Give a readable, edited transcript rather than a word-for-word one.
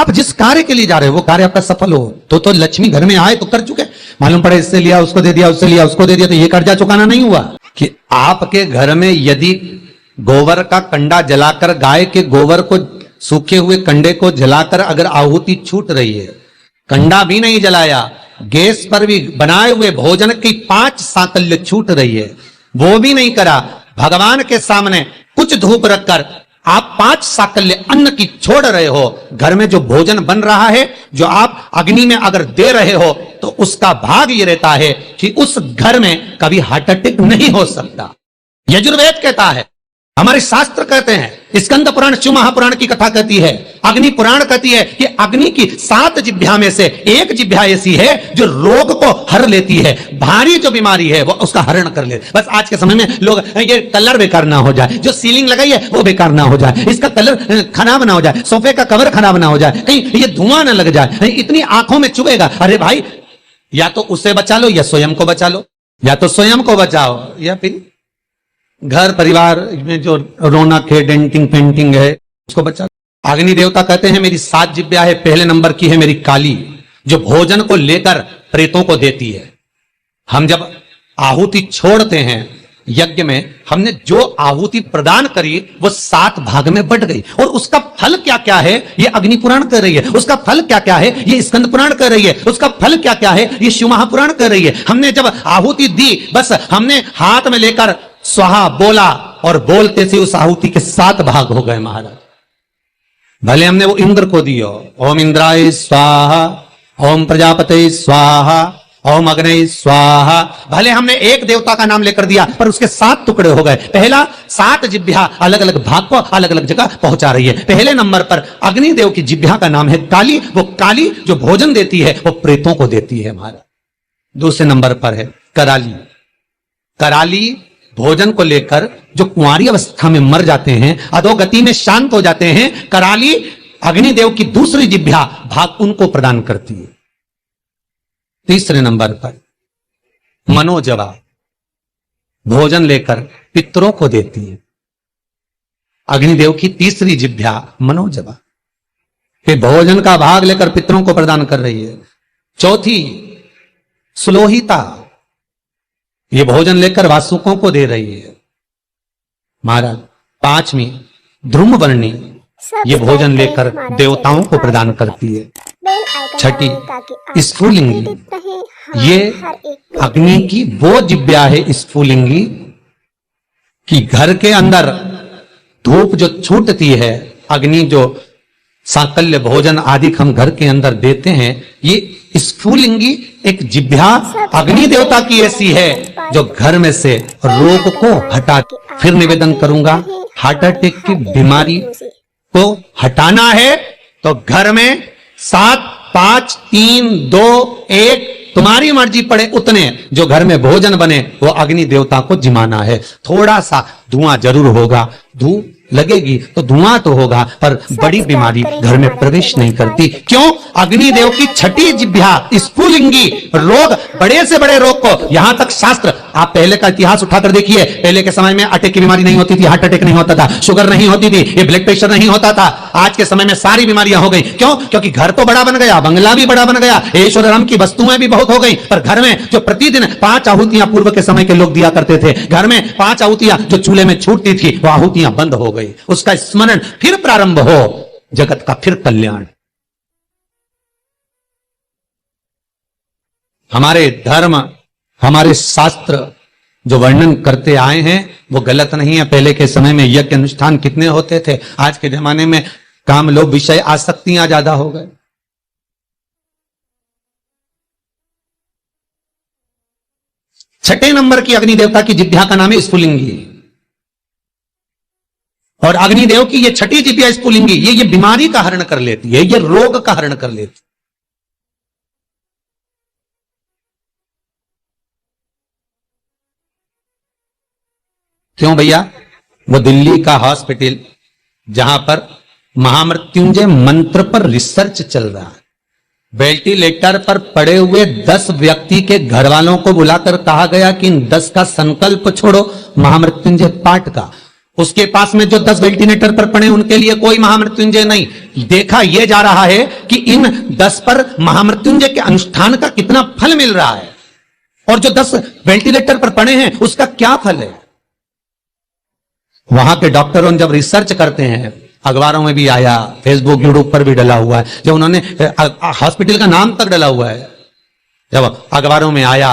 आप जिस कार्य के लिए जा रहे हो वो कार्य आपका सफल हो तो लक्ष्मी घर में आए तो कर चुके। मालूम पड़े इससे लिया उसको दे दिया, उससे लिया उसको दे दिया, तो ये कर्जा चुकाना नहीं हुआ। कि आपके घर में यदि गोबर का कंडा जलाकर, गाय के गोबर को, सूखे हुए कंडे को जलाकर अगर आहुति छूट रही है, कंडा भी नहीं जलाया, गैस पर भी बनाए हुए भोजन की 5 साकल्य छूट रही है, वो भी नहीं करा, भगवान के सामने कुछ धूप रखकर आप 5 साकल्य अन्न की छोड़ रहे हो, घर में जो भोजन बन रहा है, जो आप अग्नि में अगर दे रहे हो, तो उसका भाग ये रहता है कि उस घर में कभी हार्ट अटैक नहीं हो सकता। यजुर्वेद कहता है, हमारे शास्त्र कहते हैं, स्कंद पुराण, शिव महापुराण की कथा कहती है, अग्नि पुराण कहती है कि अग्नि की 7 जिह्वा में से एक जिह्वा ऐसी है जो रोग को हर लेती है, भारी जो बीमारी है वो उसका हरण कर ले। बस आज के समय में लोग ये कलर बेकार ना हो जाए, जो सीलिंग लगाई है वो बेकार ना हो जाए, इसका कलर खराब ना हो जाए, सोफे का कवर खराब ना हो जाए, कहीं ये धुआं ना लग जाए, इतनी आंखों में चुभेगा। अरे भाई, या तो उससे बचा लो या स्वयं को बचा लो, या तो स्वयं को बचाओ या फिर घर परिवार में जो रौनक है, डेंटिंग पेंटिंग है, उसको बचा। अग्नि देवता कहते हैं मेरी 7 जिह्वा है, पहले नंबर की है मेरी काली, जो भोजन को लेकर प्रेतों को देती है। हम जब आहुति छोड़ते हैं यज्ञ में, हमने जो आहुति प्रदान करी वो 7 भाग में बट गई, और उसका फल क्या क्या है ये अग्नि पुराण कह रही है, उसका फल क्या क्या है ये स्कंद पुराण कह रही है, उसका फल क्या क्या है ये शिव महापुराण कह रही है। हमने जब आहुति दी, बस हमने हाथ में लेकर स्वाहा बोला, और बोलते से उस आहुति के 7 भाग हो गए महाराज। भले हमने वो इंद्र को दियो, ओम इंद्राय स्वाहा, ओम प्रजापते स्वाहा, ओम अग्ने स्वाहा, भले हमने एक देवता का नाम लेकर दिया, पर उसके 7 टुकड़े हो गए। पहला 7 जिह्वा अलग अलग भाग को अलग अलग जगह पहुंचा रही है। पहले नंबर पर अग्निदेव की जिह्वा का नाम है काली, वो काली जो भोजन देती है वो प्रेतों को देती है महाराज। दूसरे नंबर पर है कराली। कराली भोजन को लेकर जो कुंवारी अवस्था में मर जाते हैं, अधोगति में शांत हो जाते हैं, कराली अग्निदेव की दूसरी जिह्वा भाग उनको प्रदान करती है। तीसरे नंबर पर मनोजवा, भोजन लेकर पितरों को देती है। अग्निदेव की तीसरी जिह्वा मनोजवा, फिर भोजन का भाग लेकर पितरों को प्रदान कर रही है। चौथी सुलोहिता, ये भोजन लेकर वासुकों को दे रही है महाराज। 5वीं ध्रुमवर्णी, ये भोजन लेकर देवताओं को प्रदान करती है। 6ठी स्फुलिंगी, ये अग्नि की वो जिह्वा है स्फुलिंगी कि घर के अंदर धूप जो छूटती है, अग्नि जो साकल्य भोजन आदि हम घर के अंदर देते हैं, ये स्फुलिंगी एक जिह्वा अग्नि देवता की ऐसी है जो घर में से रोग को हटा। फिर निवेदन करूंगा, हार्ट अटैक की बीमारी को हटाना है तो घर में 7, 5, 3, 2, 1 तुम्हारी मर्जी पड़े उतने जो घर में भोजन बने वो अग्नि देवता को जिमाना है। थोड़ा सा धुआं जरूर होगा, धूप लगेगी तो धुआं तो होगा, पर बड़ी बीमारी घर में प्रवेश नहीं करती। क्यों? अग्निदेव की 6ठी जिह्वा स्फुलिंगी रोग, बड़े से बड़े रोग को, यहां तक शास्त्र, आप पहले का इतिहास उठाकर देखिए, पहले के समय में अटैक की बीमारी नहीं होती थी, हार्ट अटैक नहीं होता था, शुगर नहीं होती थी, ये ब्लड प्रेशर नहीं होता था। आज के समय में सारी बीमारियां हो गई। क्यों? क्योंकि घर तो बड़ा बन गया, बंगला भी बड़ा बन गया, ऐश्वर्य राम की वस्तुएं भी बहुत हो गई, पर घर में जो प्रतिदिन 5 आहुतियां पूर्व के समय के लोग दिया करते थे, घर में 5 आहुतियां जो चूल्हे में छूटती थी वो आहुतियां बंद हो गई। उसका स्मरण फिर प्रारंभ हो, जगत का फिर कल्याण। हमारे धर्म, हमारे शास्त्र जो वर्णन करते आए हैं वो गलत नहीं है। पहले के समय में यज्ञ अनुष्ठान कितने होते थे, आज के जमाने में काम, लोभ, विषय, आसक्तियां ज्यादा हो गए। 6ठे नंबर की अग्नि देवता की जिह्वा का नाम है स्फुलिंगी, और अग्निदेव की ये 6ठी जिह्वा स्फुलिंगी, ये बीमारी का हरण कर लेती है, ये रोग का हरण कर लेती है। क्यों भैया? वो दिल्ली का हॉस्पिटल जहां पर महामृत्युंजय मंत्र पर रिसर्च चल रहा है, वेंटिलेटर पर पड़े हुए 10 व्यक्ति के घर वालों को बुलाकर कहा गया कि इन 10 का संकल्प छोड़ो महामृत्युंजय पाठ का। उसके पास में जो 10 वेंटिलेटर पर पड़े उनके लिए कोई महामृत्युंजय नहीं। देखा यह जा रहा है कि इन 10 पर महामृत्युंजय के अनुष्ठान का कितना फल मिल रहा है और जो 10 वेंटिलेटर पर पड़े हैं उसका क्या फल है। वहां के डॉक्टरों जब रिसर्च करते हैं, अखबारों में भी आया, फेसबुक यूट्यूब पर भी डला हुआ है, जब उन्होंने हॉस्पिटल का नाम तक डला हुआ है, जब अखबारों में आया